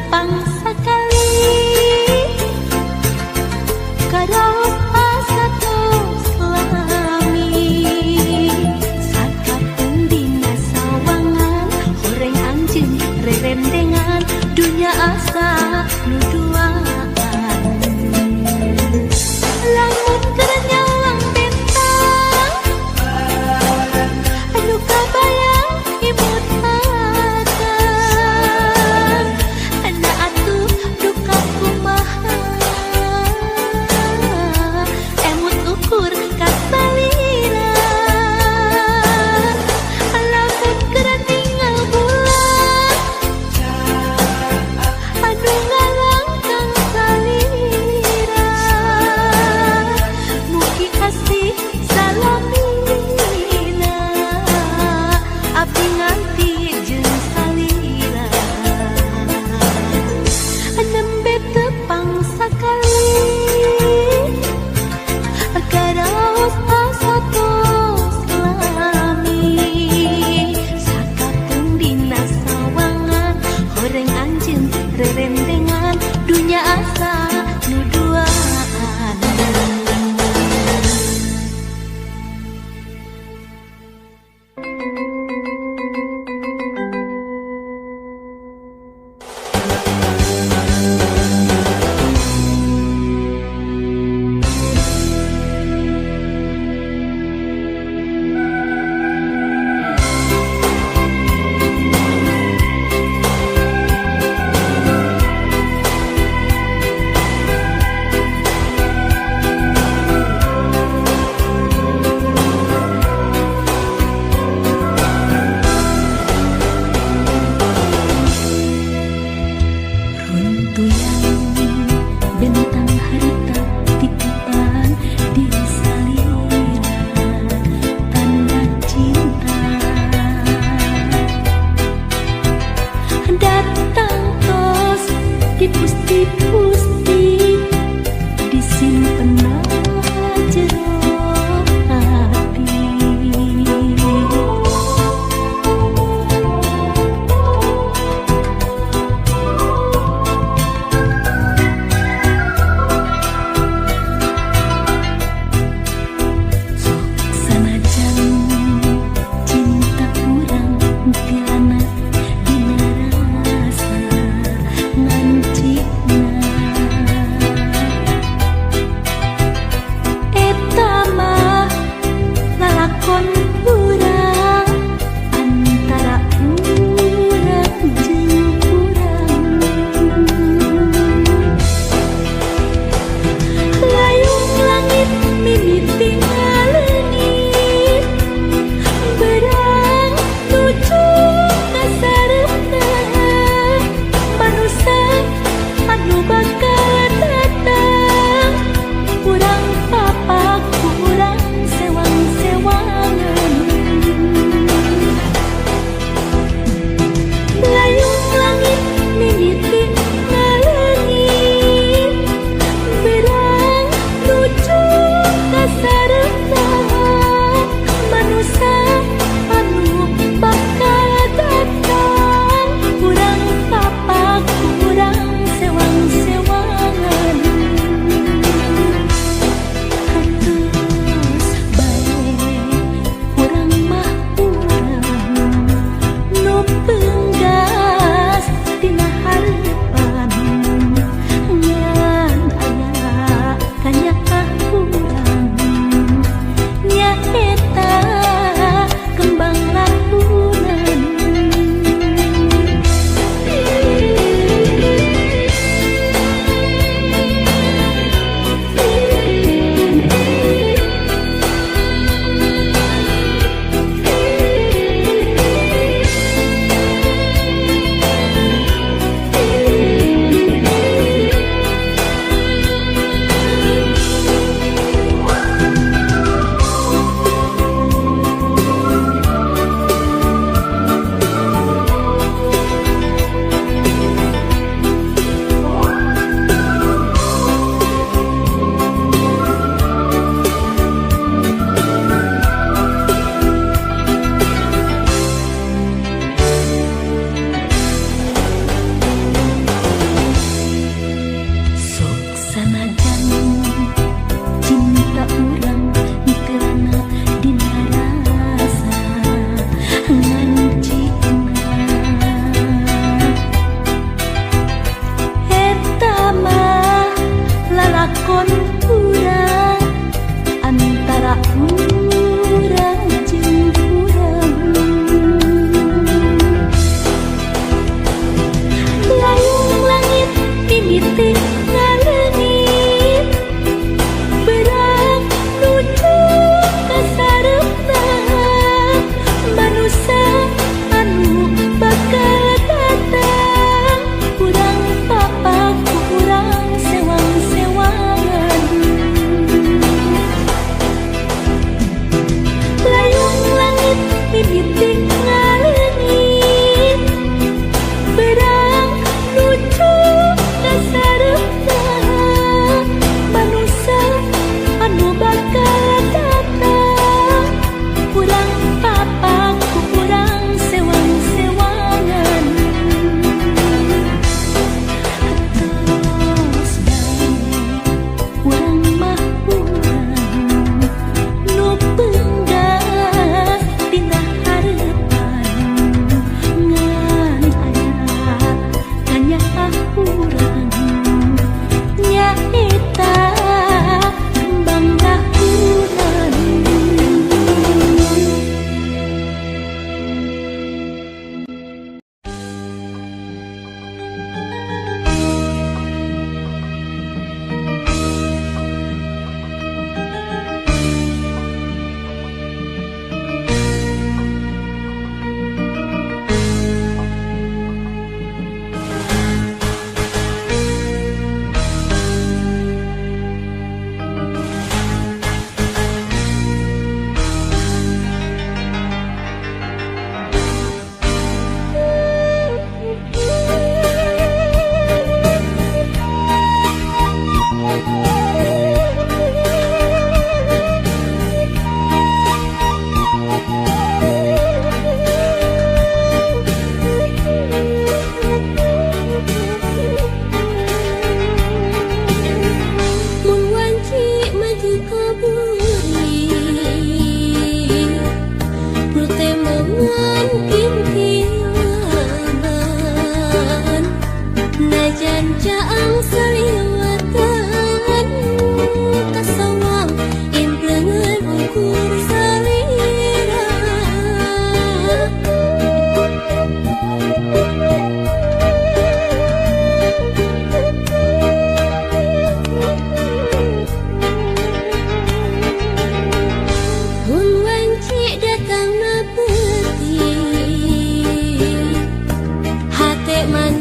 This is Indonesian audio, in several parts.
tepang sekali karaos asa tos lami sakapun dina sawangan horeng anjeun rerendengan dunya asa nu duaan lamun keur nyawang bentang anu kabayang imut akan ana atuh duka kumaha emut ukur kasalira lamun keur tinggal bulan anu ngalangkang salira mugi kasih salamina abdi nganti jeung salira nembe tepang sakali karaos asa tos lami sakapun dina sawangan horeng anjeun rerendengan dunya asa nu duaan.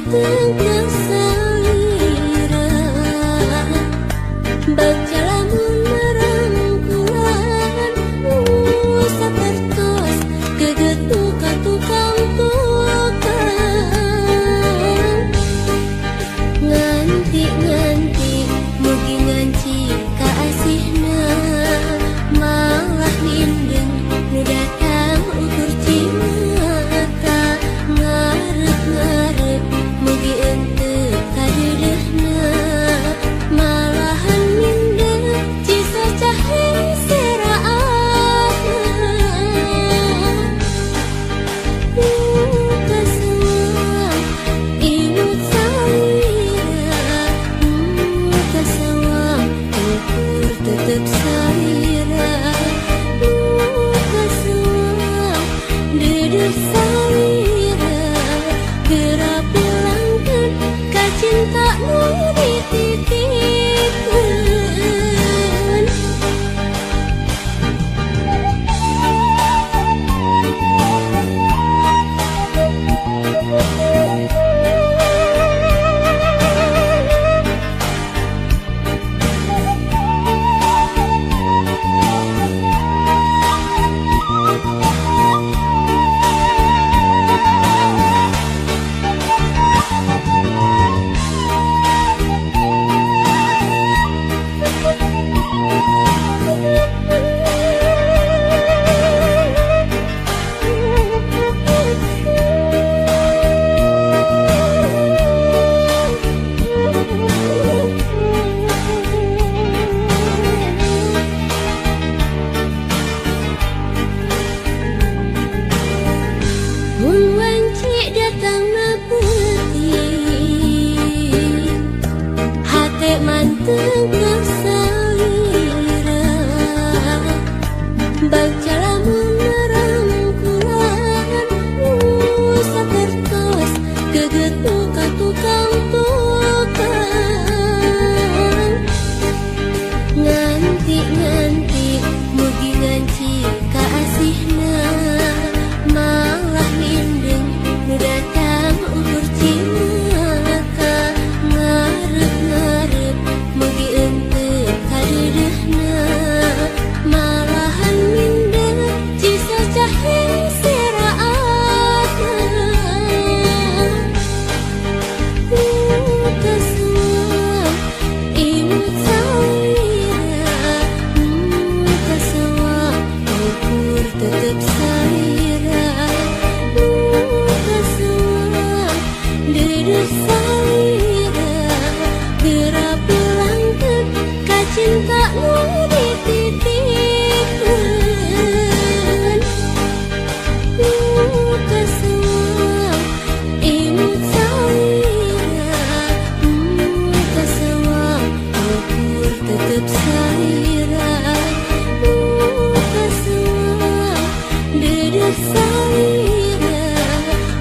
manteng kesalira baca lamun merangkulan sapertos gegetuk ka tukang tukang nganti mugi nganci ka asihna malah mindeng nu datang ukur cimata ngarep mugi henteu kadeuleuhna malahan mindeng cisa cahe seraatna kasawang imut salira kasawang ukur tetep salira kasawang dedeh salira gerak bilangkeun ka cinta nu dititipkeun. Mun wanci datang nepeuting hate manteng kesalira baca lamun merangkulan sapertos gegetuk ka tukang tukang nganti mugi nganci ka asihna malah mindeng nu datang ukur cimata ngarep mugi henteu kadeuleuhna malahan mindeng cisa cahe seraatna kasawang imut salira kasawang ukur tetep salira kasawang dedeh salira gerak bilangkeun ka cinta nu dititipkeun. Kasawang imut salira kasawang ukur tetep salira kasawang dedeh salira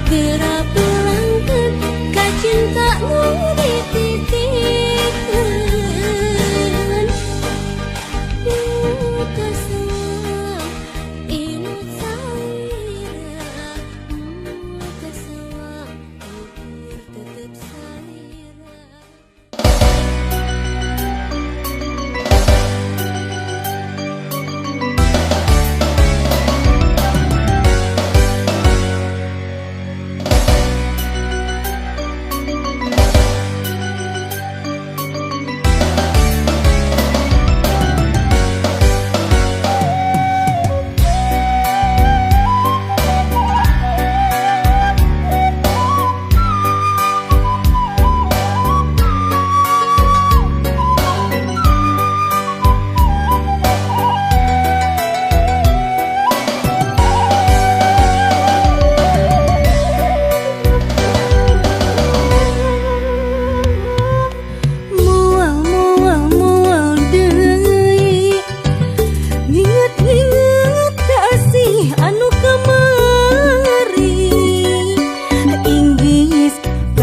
gerak bilangkeun ka cinta nu dititipkeun. Kasawang imut salira kasawang ukur tetep salira.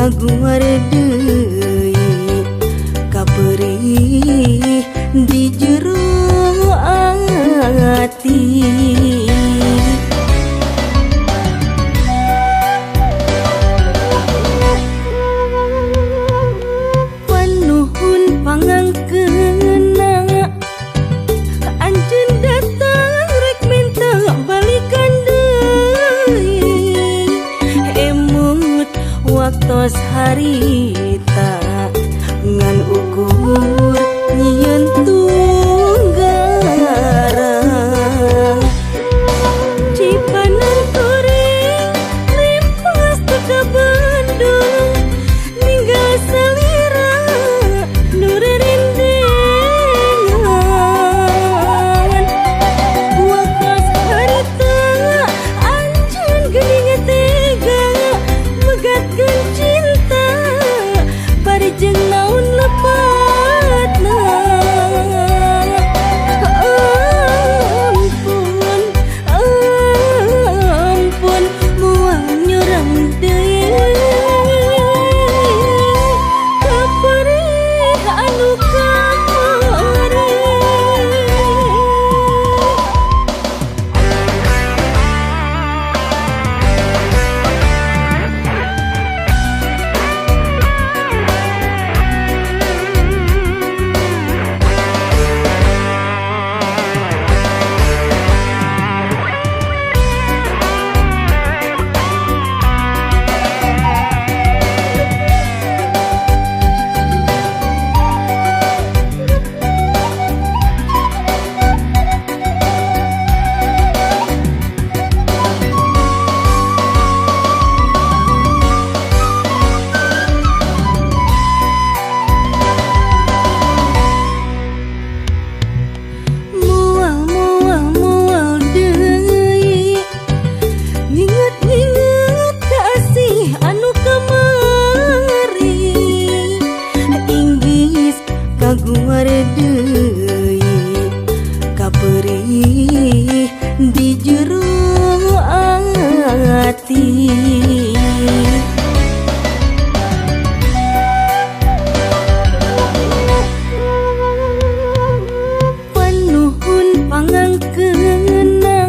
Kaguar deui kaperih di jero ati. harita ngan ukur nyieun tunggara cipanan kuring limpas teka Bandung ninggal salira nu rerindengan wakas harita anjeun geuning tega megatkeun cinta parijeng naon lepatna ampun moal nyorang deui kaperih anu kamari. Mual deui nginget-nginget kasih anu kamari inggis kaguar deui kaperih di jero ati. Panuhun pangangkeuna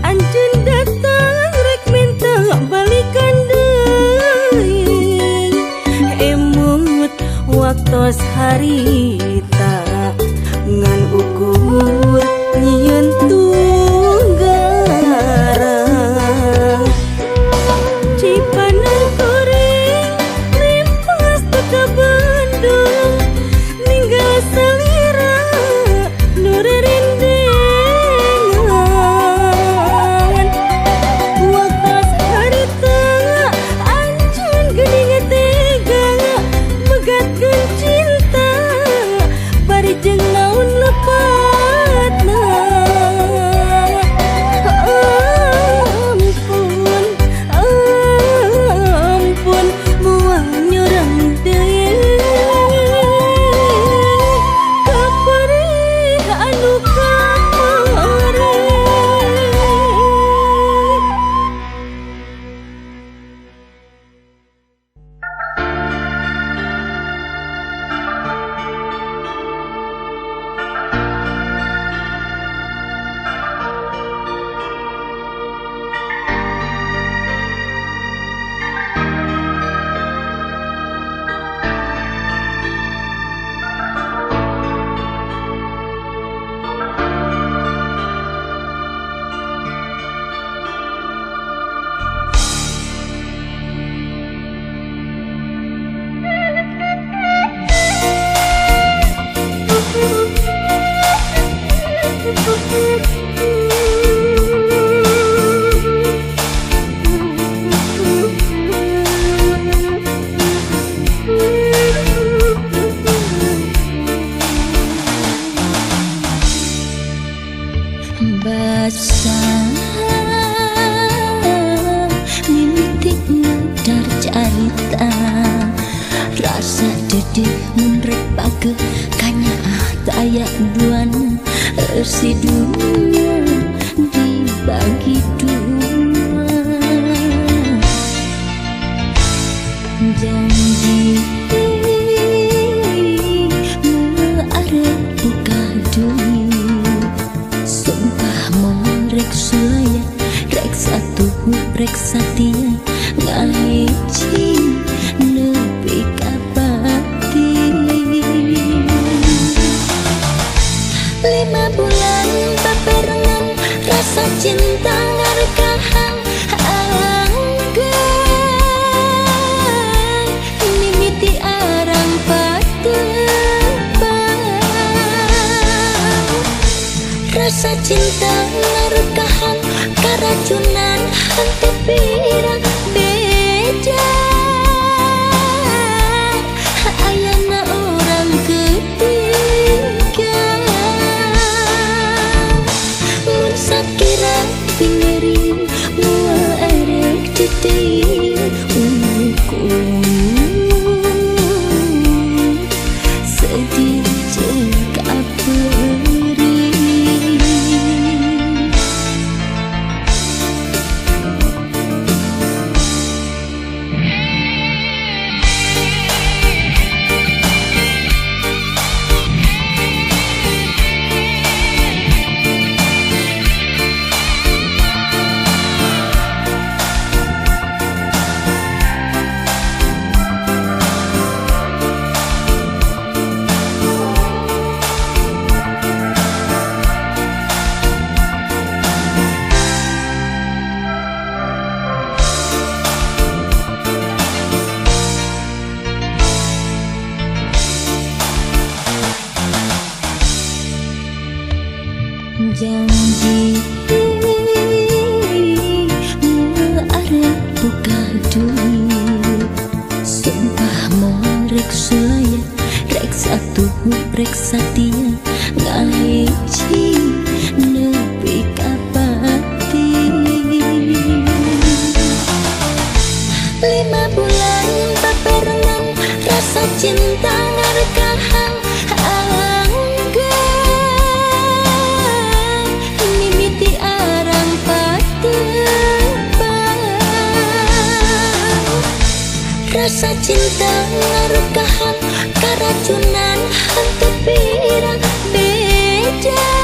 anjeun datang rek minta balikan deui emut waktos harita ngan ukur nyieun tunggara cipanan kuring limpas teka Bandung ninggal salira nu rerindengan wakas harita anjeun geuning tega megatkeun cinta parijeng naon lepatna ampun moal nyorang deui kaperih anu kamari. Basah mimiti ngedar carita rasa dedeh mun rek pake kanya daya duan si dunia dibagi dua janji arep buka dunia sumpah mau rek sulaya rek satu rek satia ngahiji nepi kapati 5 bulan babarengan rasa cinta ngarekahan angga cinta ngerekahan keracunan hati pirang beda ayana orang ketiga mun sakira pingeri mual erek titik sedih jengka perih. Janji arep buka duit sumpah mau rek sulaya rek satu rek satia ngahiji nepi kapati 5 bulan paparengan rasa cinta ngarekahan rasa cinta ngarekahan keracunan hati pirang beda